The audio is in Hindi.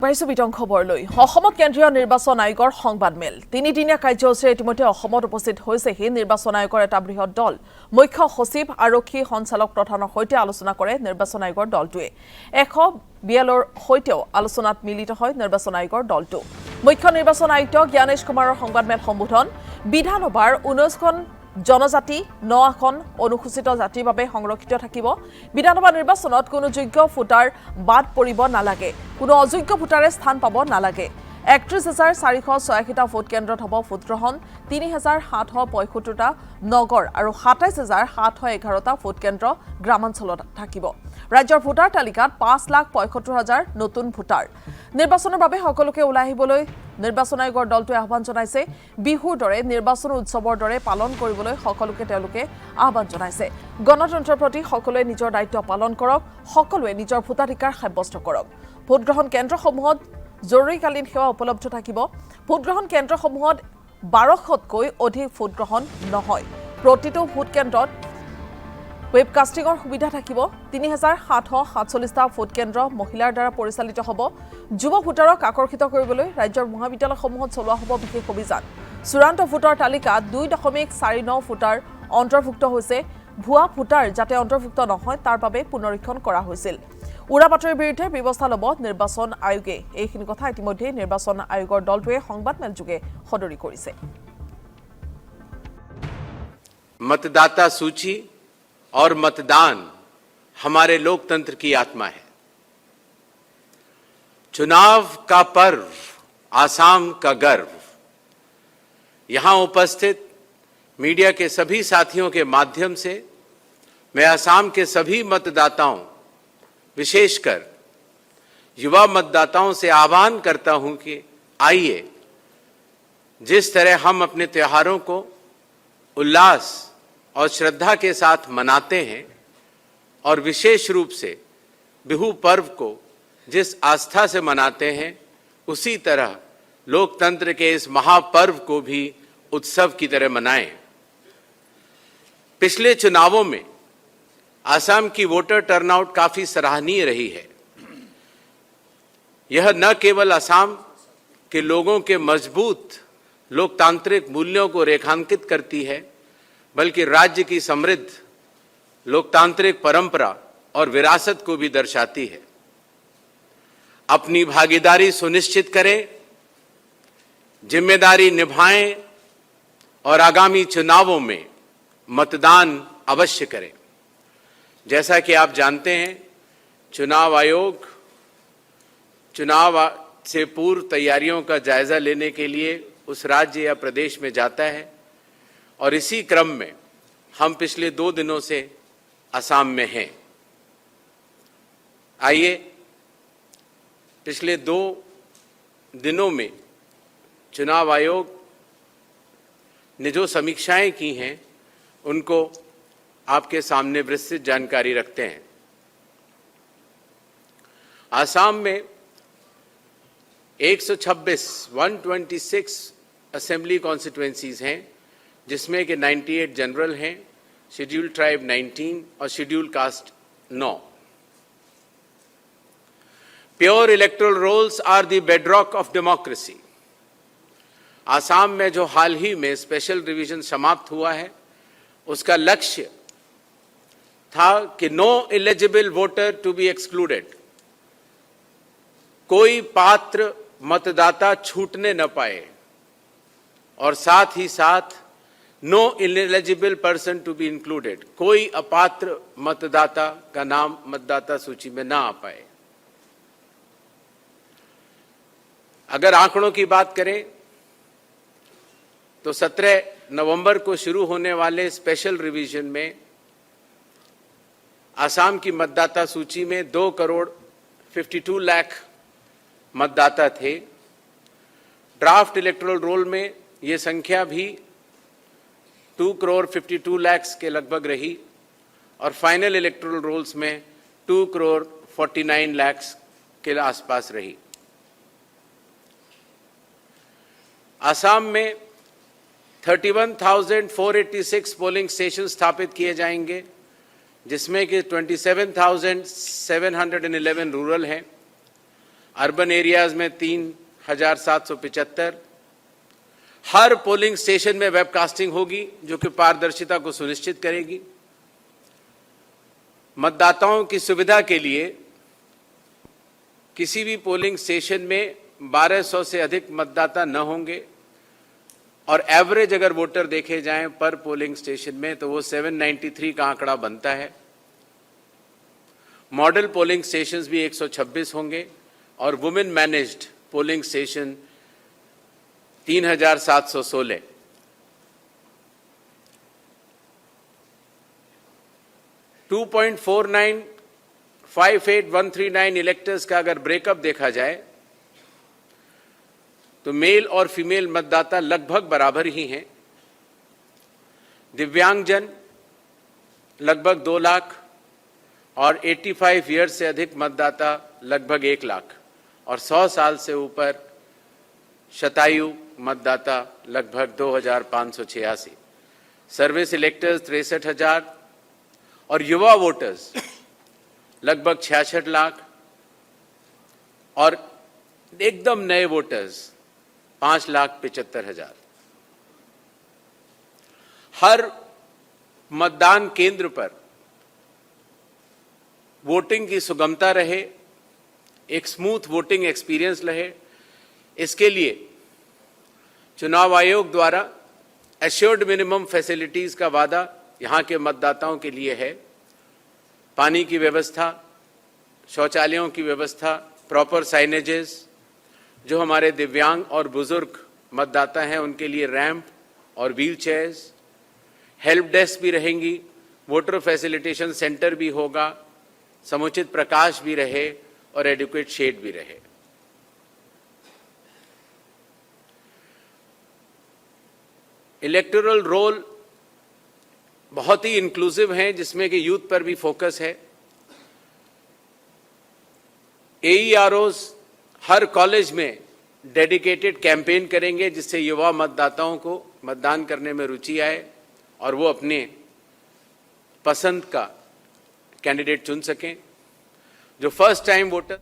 বাইছো বিতং খবৰলৈ অসমত কেন্দ্ৰীয় নিৰ্বাচন আয়োগৰ সংবাদমেল তিনিদিনীয়া কাৰ্যসূচীৰে ইতিমধ্যে অসমত উপস্থিত হৈছেহি নিৰ্বাচন আয়োগৰ এটা বৃহৎ দল মুখ্য সচিব আৰক্ষী সঞ্চালক প্ৰধানৰ সৈতে আলোচনা কৰে নিৰ্বাচন আয়োগৰ দলটোৱে 142ৰ সৈতেও আলোচনাত মিলিত হয় নিৰ্বাচন আয়োগৰ দলটো মুখ্য নিৰ্বাচন আয়ুক্ত জ্ঞানেশ কুমাৰৰ সংবাদমেল সম্বোধন বিধানসভাৰ 19খন জনজাতি 9 আসন অনুসূচিত জাতিৰ বাবে সংৰক্ষিত থাকিব বিধানসভা নিৰ্বাচনত কোনো যোগ্য ভোটাৰ বাদ পৰিব নালাগে কোনো অযোগ্য ভোটাৰে স্থান পাব নালাগে 31486টা ভোট কেন্দ্ৰত হ'ব ভোট গ্ৰহণ 3775টা নগৰ আৰু 27711টা ভোট কেন্দ্ৰ গ্ৰামাঞ্চলত থাকিব ৰাজ্যৰ ভোটাৰ তালিকাত 5,75,000 নতুন ভোটাৰ নিৰ্বাচনৰ বাবে সকলোকে ওলাই আহিবলৈ নিৰ্বাচন আয়োগৰ দলটোৱে আহ্বান জনাইছে বিহুৰ দৰে নিৰ্বাচন উৎসৱৰ দৰে পালন কৰিবলৈ সকলোকে তেওঁলোকে আহ্বান জনাইছে গণতন্ত্ৰৰ প্ৰতি সকলোৱে নিজৰ দায়িত্ব পালন কৰক সকলোৱে নিজৰ ভোটাধিকাৰ সাব্যস্ত কৰক ভোটগ্ৰহণ কেন্দ্ৰসমূহত জৰুৰীকালীন সেৱা উপলব্ধ থাকিব ভোটগ্ৰহণ কেন্দ্ৰসমূহত 1200তকৈ অধিক ভোটগ্ৰহণ নহয় প্ৰতিটো ভোট কেন্দ্ৰত ৱেবকাষ্টিংৰ সুবিধা থাকিব 3747টা ভোট কেন্দ্ৰ মহিলাৰ দ্বাৰা পৰিচালিত হ'ব যুৱ ভোটাৰক আকৰ্ষিত কৰিবলৈ ৰাজ্যৰ মহাবিদ্যালয়সমূহত চলোৱা হ'ব বিশেষ অভিযান চূড়ান্ত ভোটৰ তালিকাত 2.49 ভোটাৰ অন্তৰ্ভুক্ত হৈছে ভুৱা ভোটাৰ যাতে অন্তৰ্ভুক্ত নহয় তাৰ বাবে পুনৰীক্ষণ কৰা হৈছিল উৰা বাতৰিৰ বিৰুদ্ধে ব্যৱস্থা ল'ব নিৰ্বাচন আয়োগে এইখিনি কথা ইতিমধ্যে নিৰ্বাচন আয়োগৰ দলটোৱে সংবাদমেল যোগে সদৰি কৰিছে मतदाता सूची और मतदान हमारे लोकतंत्र की आत्मा है चुनाव का पर्व आसाम का गर्व यहां उपस्थित मीडिया के सभी साथियों के माध्यम से मैं आसाम के सभी मतदाताओं विशेषकर युवा मतदाताओं से आह्वान करता हूं कि आइए जिस तरह हम अपने त्योहारों को उल्लास और श्रद्धा के साथ मनाते हैं और विशेष रूप से बिहू पर्व को जिस आस्था से मनाते हैं उसी तरह लोकतंत्र के इस महापर्व को भी उत्सव की तरह मनाएं पिछले चुनावों में आसाम की वोटर टर्नआउट काफी सराहनीय रही है यह न केवल आसाम के लोगों के मजबूत लोकतांत्रिक मूल्यों को रेखांकित करती है बल्कि राज्य की समृद्ध लोकतांत्रिक परंपरा और विरासत को भी दर्शाती है अपनी भागीदारी सुनिश्चित करें जिम्मेदारी निभाएं और आगामी चुनावों में मतदान अवश्य करें जैसा कि आप जानते हैं चुनाव आयोग चुनाव से पूर्व तैयारियों का जायजा लेने के लिए उस राज्य या प्रदेश में जाता है और इसी क्रम में हम पिछले 2 दिनों से असम में हैं आइए पिछले 2 दिनों में चुनाव आयोग ने जो समीक्षाएं की हैं उनको आपके सामने विस्तृत जानकारी रखते हैं आसाम में 126 असेंबली कॉन्स्टिट्यूएंसीज हैं जिसमें कि 98 जनरल हैं शेड्यूल ट्राइब 19 और schedule caste 9 pure electoral rolls are the bedrock of democracy Assam में जो हाल ही में स्पेशल डिवीजन समाप्त हुआ है उसका लक्ष्य था कि no eligible voter to be excluded कोई पात्र मतदाता छूटने न पाए और साथ ही साथ no ineligible person to be included कोई अपात्र मतदाता का नाम मतदाता सूची में ना आ पाए अगर आंकड़ों की बात करें तो 17 नवंबर को शुरू होने वाले स्पेशल रिवीजन में आसाम की मतदाता सूची में 2,52 लाख मतदाता थे ड्राफ्ट इलेक्टोरल रोल में ये संख्या भी 2,52 लाख के लगभग रही और फाइनल इलेक्टोरल रोल्स में 2,49 लाख के आसपास रही आसाम में 31,486 पोलिंग स्टेशन स्थापित किए जाएंगे जिसमें कि 27,711 रूरल हैं अर्बन एरियाज में 3,775। हर पोलिंग स्टेशन में वेबकास्टिंग होगी जो कि पारदर्शिता को सुनिश्चित करेगी। मतदाताओं की सुविधा के लिए किसी भी पोलिंग स्टेशन में 1200 से अधिक मतदाता न होंगे और एवरेज अगर वोटर देखे जाएं पर पोलिंग स्टेशन में तो वो 793 का आंकड़ा बनता है। मॉडल पोलिंग स्टेशंस भी 126 होंगे और women managed polling station 3,716। $2.4958,139 electors का अगर ब्रेकअप देखा जाए तो मेल और फीमेल मतदाता लगभग बराबर ही हैं। दिव्यांगजन लगभग 2 लाख और 85 ईयर्स से अधिक मतदाता लगभग 1 लाख और 100 साल से ऊपर शतायु मतदाता लगभग 2,586। सर्विस इलेक्टर्स 63,000 और युवा वोटर्स लगभग 66 लाख और एकदम नए वोटर्स 5,75,000। हर मतदान केंद्र पर वोटिंग की सुगमता रहे, एक स्मूथ वोटिंग एक्सपीरियंस रहे, इसके लिए चुनाव आयोग द्वारा एश्योर्ड मिनिमम फैसिलिटीज का वादा यहां के मतदाताओं के लिए है। पानी की व्यवस्था, शौचालयों की व्यवस्था, प्रॉपर साइनेजेस, जो हमारे दिव्यांग और बुजुर्ग मतदाता हैं उनके लिए रैंप और व्हील चेयर्स, हेल्प डेस्क भी रहेंगी, वोटर फैसिलिटेशन सेंटर भी होगा, समुचित प्रकाश भी रहे और एडिक्वेट शेड भी रहे। इलेक्टोरल रोल बहुत ही इंक्लूसिव है जिसमें कि यूथ पर भी फोकस है। AEROs हर कॉलेज में डेडिकेटेड कैंपेन करेंगे जिससे युवा मतदाताओं को मतदान करने में रुचि आए और वो अपने पसंद का कैंडिडेट चुन सकें। जो फर्स्ट टाइम वोटर